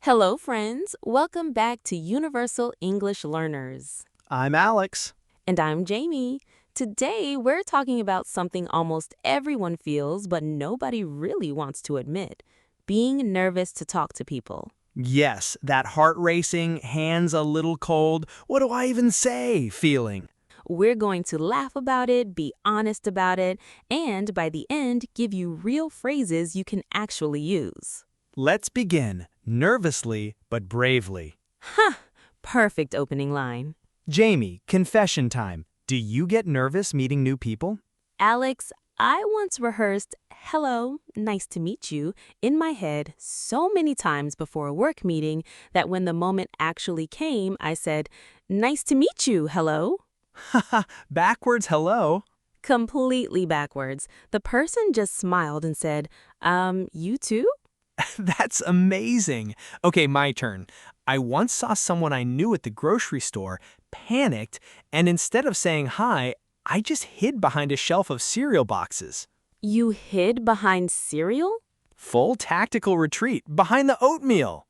Hello, friends. Welcome back to Universal English Learners. I'm Alex. And I'm Jamie. Today, we're talking about something almost everyone feels, but nobody really wants to admit: being nervous to talk to people. Yes, that heart racing, hands a little cold, what do I even say feeling. We're going to laugh about it, be honest about it, and by the end, give you real phrases you can actually use. Let's begin, nervously but bravely. Huh, perfect opening line. Jamie, confession time. Do you get nervous meeting new people? Alex, I once rehearsed "hello, nice to meet you" in my head so many times before a work meeting that when the moment actually came, I said, "Nice to meet you, hello." Haha, backwards hello. Completely backwards. The person just smiled and said, you too? That's amazing. Okay, my turn. I once saw someone I knew at the grocery store, panicked, and instead of saying hi, I just hid behind a shelf of cereal boxes. You hid behind cereal? Full tactical retreat behind the oatmeal.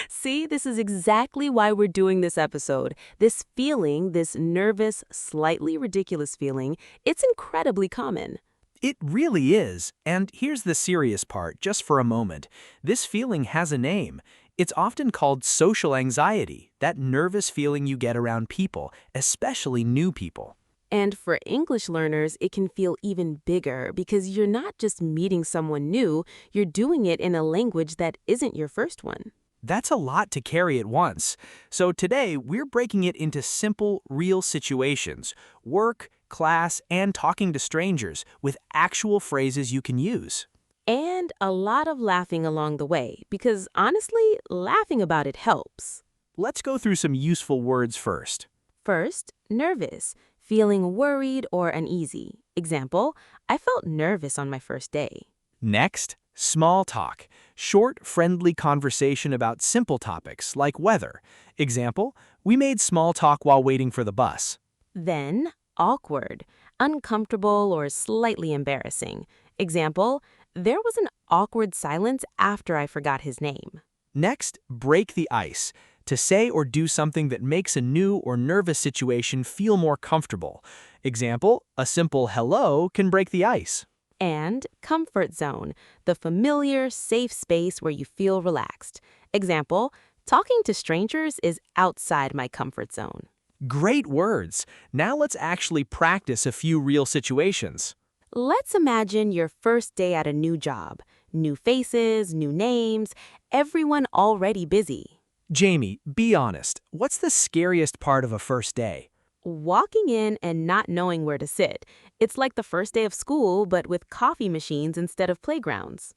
See, this is exactly why we're doing this episode. This feeling, this nervous, slightly ridiculous feeling, it's incredibly common. It really is. And here's the serious part, just for a moment. This feeling has a name. It's often called social anxiety, that nervous feeling you get around people, especially new people. And for English learners, it can feel even bigger because you're not just meeting someone new, you're doing it in a language that isn't your first one. That's a lot to carry at once. So today, we're breaking it into simple, real situations: work, class, and talking to strangers with actual phrases you can use. And a lot of laughing along the way because honestly, laughing about it helps. Let's go through some useful words first. First, nervous, feeling worried or uneasy. Example, I felt nervous on my first day. Next, small talk. Short, friendly conversation about simple topics like weather. Example, we made small talk while waiting for the bus. Then, awkward, uncomfortable or slightly embarrassing. Example, there was an awkward silence after I forgot his name. Next, break the ice. To say or do something that makes a new or nervous situation feel more comfortable. Example, a simple hello can break the ice. And comfort zone, the familiar, safe space where you feel relaxed. Example, talking to strangers is outside my comfort zone. Great words. Now let's actually practice a few real situations. Let's imagine your first day at a new job. New faces, new names, everyone already busy. Jamie, be honest. What's the scariest part of a first day? Walking in and not knowing where to sit. It's like the first day of school, but with coffee machines instead of playgrounds.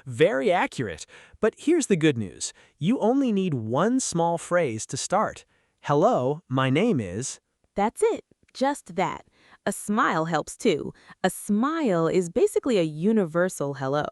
Very accurate. But here's the good news. You only need one small phrase to start. Hello, my name is... That's it, just that. A smile helps too. A smile is basically a universal hello.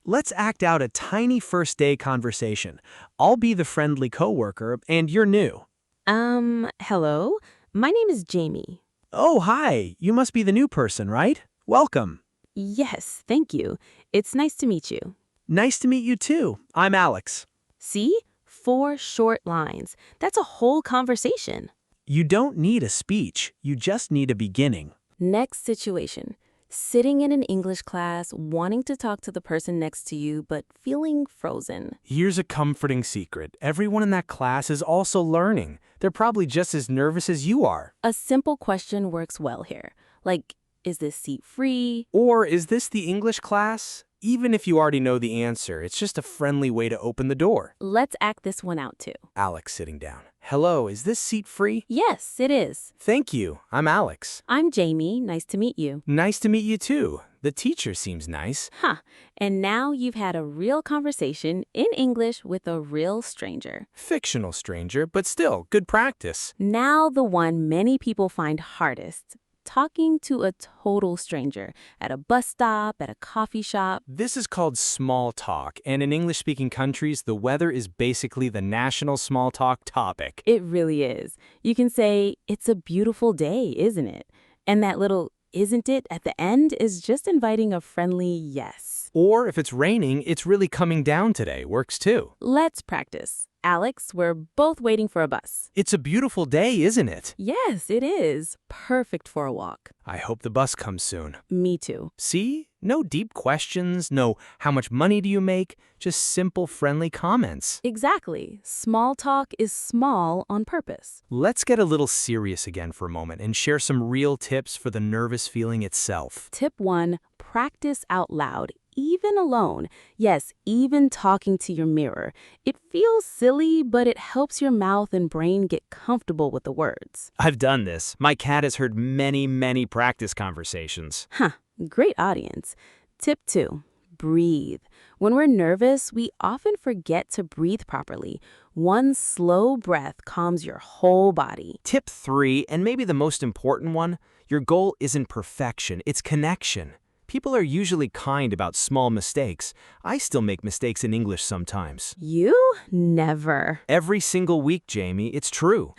Let's act out a tiny first day conversation. I'll be the friendly coworker, and you're new. Hello? My name is Jamie. Oh, hi. You must be the new person, right? Welcome. Yes, thank you. It's nice to meet you. Nice to meet you too. I'm Alex. See? 4 short lines. That's a whole conversation. You don't need a speech. You just need a beginning. Next situation. Sitting in an English class, wanting to talk to the person next to you, but feeling frozen. Here's a comforting secret. Everyone in that class is also learning. They're probably just as nervous as you are. A simple question works well here. Like, is this seat free? Or is this the English class? Even if you already know the answer, it's just a friendly way to open the door. Let's act this one out too. Alex sitting down. Hello, is this seat free? Yes, it is. Thank you. I'm Alex. I'm Jamie. Nice to meet you. Nice to meet you too. The teacher seems nice. Huh. And now you've had a real conversation in English with a real stranger. Fictional stranger, but still, good practice. Now the one many people find hardest. Talking to a total stranger at a bus stop, at a coffee shop. This is called small talk, and in English-speaking countries, the weather is basically the national small talk topic. It really is. You can say, it's a beautiful day, isn't it? And that little "isn't it" at the end is just inviting a friendly yes. Or if it's raining, it's really coming down today, works too. Let's practice. Alex, we're both waiting for a bus. It's a beautiful day, isn't it? Yes, it is. Perfect for a walk. I hope the bus comes soon. Me too. See? No deep questions, no how much money do you make, just simple, friendly comments. Exactly. Small talk is small on purpose. Let's get a little serious again for a moment and share some real tips for the nervous feeling itself. Tip 1, practice out loud, even alone. Yes, even talking to your mirror. It feels silly, but it helps your mouth and brain get comfortable with the words. I've done this. My cat has heard many practice conversations. Huh, great audience. Tip 2, breathe. When we're nervous, we often forget to breathe properly. One slow breath calms your whole body. Tip 3, and maybe the most important one, your goal isn't perfection, it's connection. People are usually kind about small mistakes. I still make mistakes in English sometimes. You? Never. Every single week, Jamie, it's true.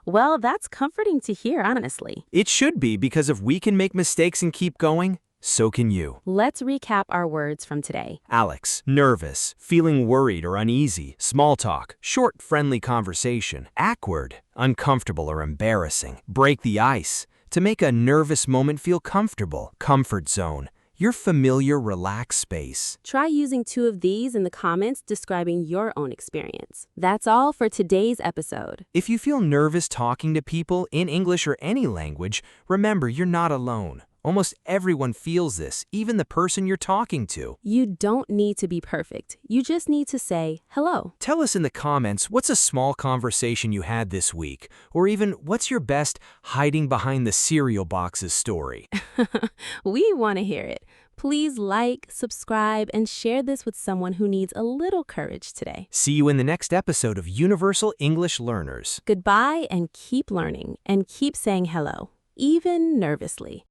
Well, that's comforting to hear, honestly. It should be, because if we can make mistakes and keep going, so can you. Let's recap our words from today. Alex, nervous, feeling worried or uneasy, small talk, short, friendly conversation, awkward, uncomfortable or embarrassing, break the ice, to make a nervous moment feel comfortable, comfort zone, your familiar, relaxed space. Try using 2 of these in the comments describing your own experience. That's all for today's episode. If you feel nervous talking to people in English or any language, remember you're not alone. Almost everyone feels this, even the person you're talking to. You don't need to be perfect. You just need to say hello. Tell us in the comments what's a small conversation you had this week, or even what's your best hiding behind the cereal boxes story. We want to hear it. Please like, subscribe, and share this with someone who needs a little courage today. See you in the next episode of Universal English Learners. Goodbye, and keep learning, and keep saying hello, even nervously.